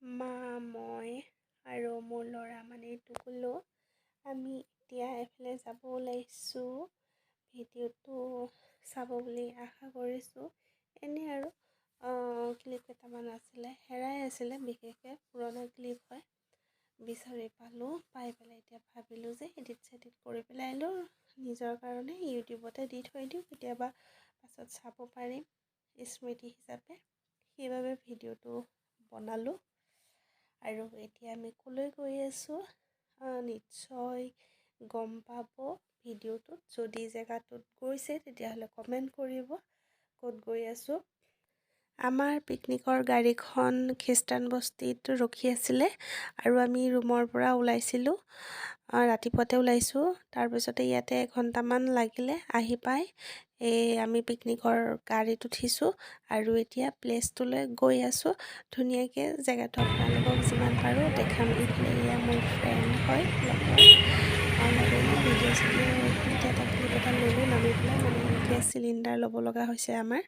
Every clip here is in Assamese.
মা মই আৰু মোৰ ল'ৰা মানে টুকুলো আমি এতিয়া এফালে যাব ওলাইছোঁ। ভিডিঅ'টো চাব বুলি আশা কৰিছোঁ। এনেই আৰু ক্লিপ কেইটামান আছিলে হেৰাই আছিলে, বিশেষকৈ পুৰণা ক্লিপ হয়, বিচাৰি পালোঁ। পাই পেলাই এতিয়া ভাবিলোঁ যে এডিট কৰি পেলাই নিজৰ কাৰণে ইউটিউবতে দি থৈ দিওঁ, কেতিয়াবা পাছত চাব পাৰিম স্মৃতি হিচাপে। সেইবাবে ভিডিঅ'টো বনালোঁ। আৰু এতিয়া আমি ক'লৈ গৈ আছোঁ নিশ্চয় গম পাব ভিডিঅ'টোত। যদি জেগাটোত গৈছে তেতিয়াহ'লে কমেণ্ট কৰিব ক'ত গৈ আছোঁ। আমাৰ পিকনিকৰ গাড়ীখন খ্ৰীষ্টান বস্তিত ৰখি আছিলে আৰু আমি ৰুমৰ পৰা ওলাইছিলোঁ, ৰাতিপুৱাতে ওলাইছোঁ। তাৰপিছতে ইয়াতে এঘণ্টামান লাগিলে আহি পাই আমি পিকনিকৰ গাড়ীত উঠিছোঁ আৰু এতিয়া প্লেচটোলৈ গৈ আছোঁ। ধুনীয়াকৈ জেগাটো আপোনালোকক যিমান পাৰোঁ দেখাম। এইফালে এয়া মোৰ ফ্ৰেণ্ড হয়, ভিডিঅ' এতিয়া এটা ক্লিপ এটা ল'লোঁ নামি পেলাই, মানে গেছ চিলিণ্ডাৰ ল'ব লগা হৈছে আমাৰ।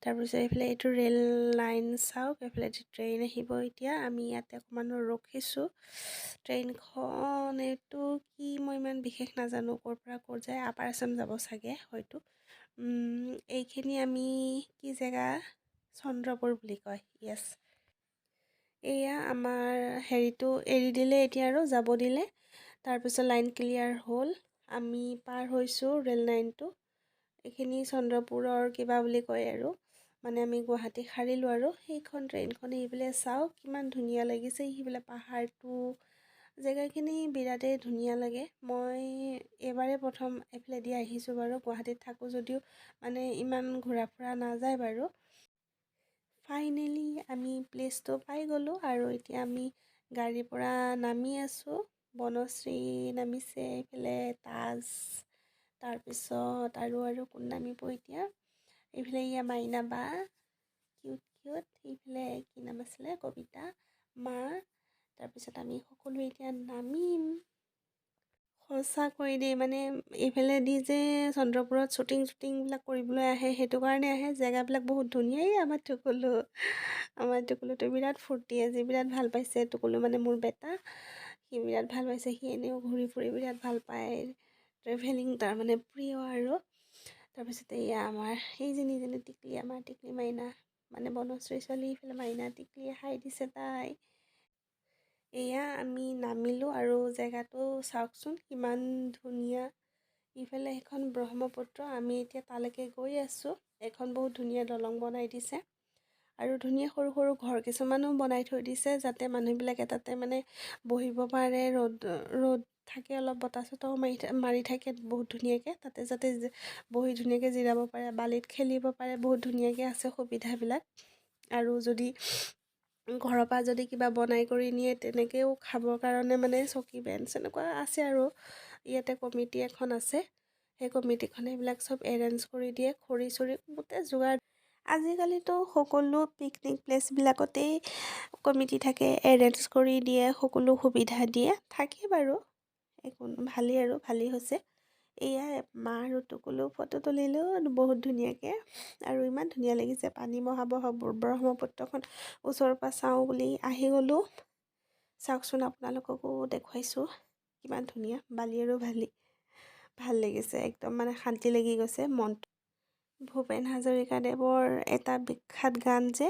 তাৰপিছত এইফালে এইটো ৰেল লাইন চাওক, এইফালে ট্ৰেইন আহিব। এতিয়া আমি ইয়াতে অকণমান ৰখিছোঁ। ট্ৰেইনখন এইটো কি মই ইমান বিশেষ নাজানো, ক'ৰ পৰা ক'ত যায়, আপাৰ আছাম যাব চাগে হয়তো। এইখিনি আমি কি জেগা, চন্দ্ৰপুৰ বুলি কয়, য়েছ। এয়া আমাৰ হেৰিটো এৰি দিলে এতিয়া আৰু যাব দিলে। তাৰপিছত লাইন ক্লিয়াৰ হ'ল, আমি পাৰ হৈছোঁ ৰেল লাইনটো। এইখিনি চন্দ্ৰপুৰৰ কিবা বুলি কয় আৰু, মানে আমি গুৱাহাটী সাৰিলোঁ আৰু। সেইখন ট্ৰেইনখন এইফালে চাওক কিমান ধুনীয়া লাগিছে, সেইফালে পাহাৰটো, জেগাখিনি বিৰাটেই ধুনীয়া লাগে। মই এইবাৰে প্ৰথম এইফালেদি আহিছোঁ বাৰু, গুৱাহাটীত থাকোঁ যদিও মানে ইমান ঘূৰা ফুৰা নাযায় বাৰু। ফাইনেলি আমি প্লেচটো পাই গ'লোঁ আৰু এতিয়া আমি গাড়ীৰ পৰা নামি আছোঁ। বনশ্ৰী নামিছে, এইফালে তাজ, তাৰপিছত আৰু কোন নামিব এতিয়া, এইফালে এয়া মাইনা বা কিউট, এইফালে কি নাম আছিলে, কবিতা মা। তাৰপিছত আমি সকলোৱে এতিয়া নামিম। সঁচাকৈ দেই, মানে এইফালে দি যে চন্দ্ৰপুৰত শ্বুটিংবিলাক কৰিবলৈ আহে, সেইটো কাৰণে আহে। জেগাবিলাক বহুত ধুনীয়া। এই আমাৰ টুকুলুটো বিৰাট ফূৰ্তি, আজি বিৰাট ভাল পাইছে। টুকুলু মানে মোৰ বেটা, সি বিৰাট ভাল পাইছে। সি এনেও ঘূৰি ফুৰি বিৰাট ভাল পায়, ট্ৰেভেলিং তাৰমানে প্ৰিয় আৰু। তাৰপিছতে এয়া আমাৰ এইজনী টিকলি, আমাৰ টিকলি মাইনা, মানে বনশ্ৰী ছোৱালী, এইফালে মাইনা টিকলি হাই দিছে তাই। এয়া আমি নামিলোঁ আৰু জেগাটো চাওকচোন কিমান ধুনীয়া। ইফালে এখন ব্ৰহ্মপুত্ৰ, আমি এতিয়া তালৈকে গৈ আছোঁ। এখন বহুত ধুনীয়া দলং বনাই দিছে আৰু ধুনীয়া সৰু সৰু ঘৰ কিছুমানো বনাই থৈ দিছে, যাতে মানুহবিলাকে তাতে মানে বহিব পাৰে। ৰ'দ থাকে, অলপ বতাহ চতাহো মাৰি থাকে বহুত ধুনীয়াকৈ, তাতে যাতে বহি ধুনীয়াকৈ জিৰাব পাৰে, বালিত খেলিব পাৰে, বহুত ধুনীয়াকৈ আছে সুবিধাবিলাক। আৰু যদি ঘৰৰ পৰা যদি কিবা বনাই কৰি নিয়ে তেনেকৈও খাবৰ কাৰণে মানে চকী বেঞ্চ এনেকুৱা আছে আৰু। ইয়াতে কমিটি এখন আছে, সেই কমিটিখনে এইবিলাক চব এৰেঞ্জ কৰি দিয়ে, খৰি চৰি গোটেই যোগাৰ। আজিকালিতো সকলো পিকনিক প্লেচবিলাকতেই কমিটি থাকে, এৰেঞ্জ কৰি দিয়ে, সকলো সুবিধা দিয়ে, থাকে বাৰু। একো ভালেই আৰু, ভালেই হৈছে। এয়া মা আৰু টুকুলো ফটো তুলিলোঁ বহুত ধুনীয়াকৈ, আৰু ইমান ধুনীয়া লাগিছে। পানী ব্ৰহ্মপুত্ৰখন ওচৰৰ পৰা চাওঁ বুলি আহি গ'লোঁ। চাওকচোন, আপোনালোককো দেখুৱাইছোঁ কিমান ধুনীয়া, বালি আৰু ভাল লাগিছে, একদম মানে শান্তি লাগি গৈছে মনটো। ভূপেন হাজৰিকাদেৱৰ এটা বিখ্যাত গান যে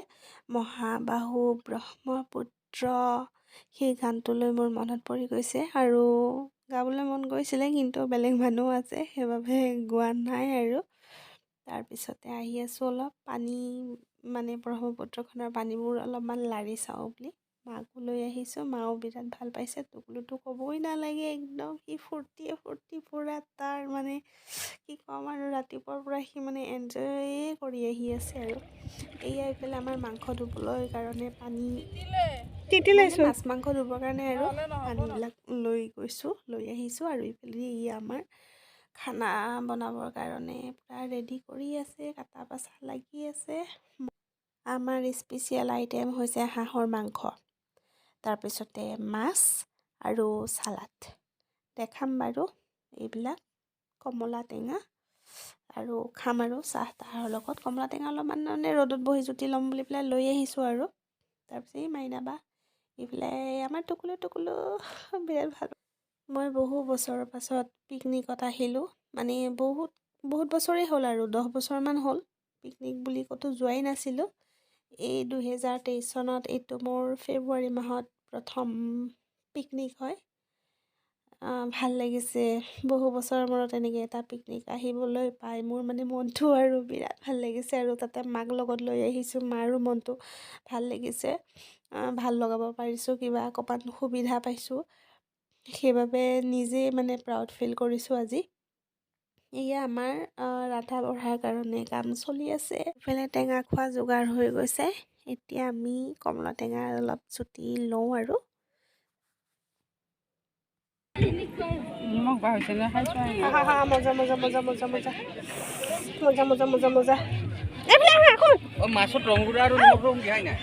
মহাবাহু ব্ৰহ্মপুত্ৰ, সেই গানটোলৈ মোৰ মনত পৰি গৈছে আৰু গাবলৈ মন গৈছিলে, কিন্তু বেলেগ মানুহ আছে সেইবাবে গোৱা নাই আৰু। তাৰপিছতে আহি আছোঁ অলপ পানী, মানে ব্ৰহ্মপুত্ৰখনৰ পানীবোৰ অলপমান লাৰি চাওঁ বুলি মাকো লৈ আহিছোঁ। মাও বিৰাট ভাল পাইছে। টুকুলুটো ক'বই নালাগে, একদম সি ফূৰ্তি পূৰা, তাৰ মানে কি ক'ম আৰু, ৰাতিপুৱাৰ পৰা সি মানে এনজয়ে কৰি আহি আছে আৰু। এয়া এইফালে আমাৰ মাংস ধুবলৈ কাৰণে পানী, মাছ মাংস ধুবৰ কাৰণে আৰু পানীবিলাক লৈ আহিছোঁ। আৰু এইফালে ই আমাৰ খানা বনাবৰ কাৰণে পূৰা ৰেডি কৰি আছে, কাটা বাচা লাগি আছে। আমাৰ স্পেচিয়েল আইটেম হৈছে হাঁহৰ মাংস, তাৰপিছতে মাছ আৰু চালাড। দেখাম বাৰু এইবিলাক, কমলা টেঙা আৰু খাম আৰু চাহ তাহৰ লগত। কমলা টেঙা অলপমান মানে ৰ'দত বহি জুতি ল'ম বুলি পেলাই লৈ আহিছোঁ আৰু। তাৰপিছত এই মাইনা বা এইফালে আমাৰ টুকুলো বিৰাট ভাল। মই বহু বছৰৰ পাছত পিকনিকত আহিলোঁ। মানে বহুত বছৰেই হ'ল আৰু 10 বছৰমান হ'ল পিকনিক বুলি ক'তো যোৱাই নাছিলোঁ। এই 2023 চনত এইটো মোৰ ফেব্ৰুৱাৰী মাহত প্ৰথম পিকনিক হয়। ভাল লাগিছে বহু বছৰৰ মূৰত এনেকৈ এটা পিকনিক আহিবলৈ পাই মোৰ মানে মনটো আৰু বিৰাট ভাল লাগিছে। আৰু তাতে মাক লগত লৈ আহিছোঁ, মাৰো মনটো ভাল লাগিছে। ভাল লগাব পাৰিছোঁ, কিবা অকণমান সুবিধা পাইছোঁ, সেইবাবে নিজেই মানে প্ৰাউড ফিল কৰিছোঁ আজি। এয়া আমাৰ ৰন্ধা বঢ়াৰ কাৰণে কাম চলি আছে। ইফালে টেঙা খোৱা যোগাৰ হৈ গৈছে। এতিয়া আমি কমলা টেঙাৰ অলপ জুতি লওঁ আৰু মজা মাছত ৰংগুৰা আৰু নিমখ ৰং দিয়াই নাই।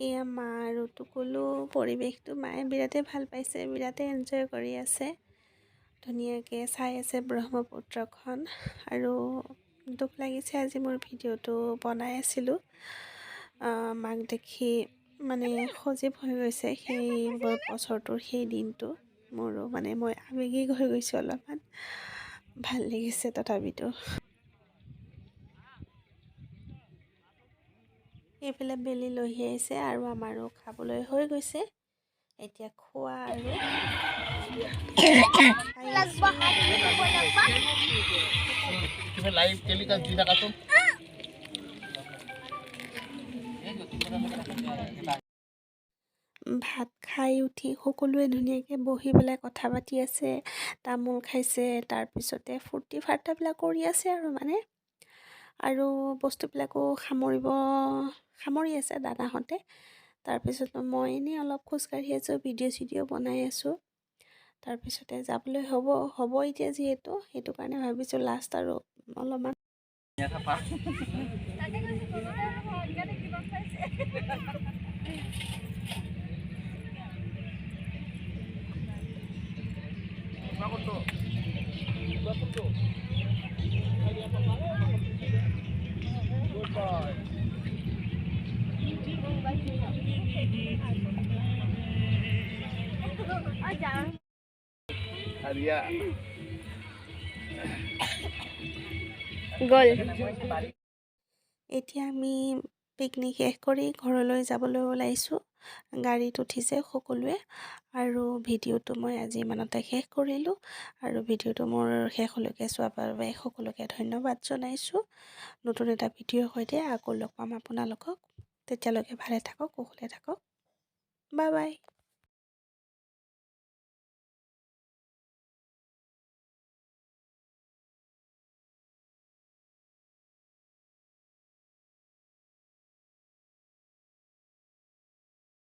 এয়া মা আৰু টুকুলো পৰিৱেশটো মায়ে বিৰাটেই ভাল পাইছে, বিৰাটেই এনজয় কৰি আছে। ধুনীয়াকৈ চাই আছে ব্ৰহ্মপুত্ৰখন। আৰু দুখ লাগিছে আজি মোৰ ভিডিঅ'টো বনাই আছিলোঁ, মাক দেখি মানে সজীৱ হৈ গৈছে সেই বছৰটোৰ সেই দিনটো। মোৰো মানে মই আৱেগিক হৈ গৈছোঁ অলপমান, ভাল লাগিছে তথাপিতো। এইফালে বেলি লহি আহিছে আৰু আমাৰো খাবলৈ হৈ গৈছে। এতিয়া খোৱা আৰু ভাত খাই উঠি সকলোৱে ধুনীয়াকৈ বহি পেলাই কথা পাতি আছে, তামোল খাইছে, তাৰপিছতে ফূৰ্তি ফাৰ্তাবিলাক কৰি আছে আৰু বস্তুবিলাকো সামৰি আছে দাদাহঁতে। তাৰপিছত মই এনেই অলপ খোজকাঢ়ি আছোঁ, ভিডিঅ' চিডিঅ' বনাই আছোঁ। তাৰপিছতে যাবলৈ হ'ব এতিয়া যিহেতু, সেইটো কাৰণে ভাবিছোঁ লাষ্ট আৰু অলপমান গ'ল। এতিয়া আমি পিকনিক শেষ কৰি ঘৰলৈ যাবলৈ ওলাইছোঁ। গাড়ীত উঠিছে সকলোৱে আৰু ভিডিঅ'টো মই আজি ইমানতে শেষ কৰিলোঁ। আৰু ভিডিঅ'টো মোৰ শেষলৈকে চোৱাৰ বাবে সকলোকে ধন্যবাদ জনাইছোঁ। নতুন এটা ভিডিঅ'ৰ সৈতে আকৌ লগ পাম আপোনালোকক। তেতিয়ালৈকে ভালে থাকক, কুশলে থাকক। Bye bye.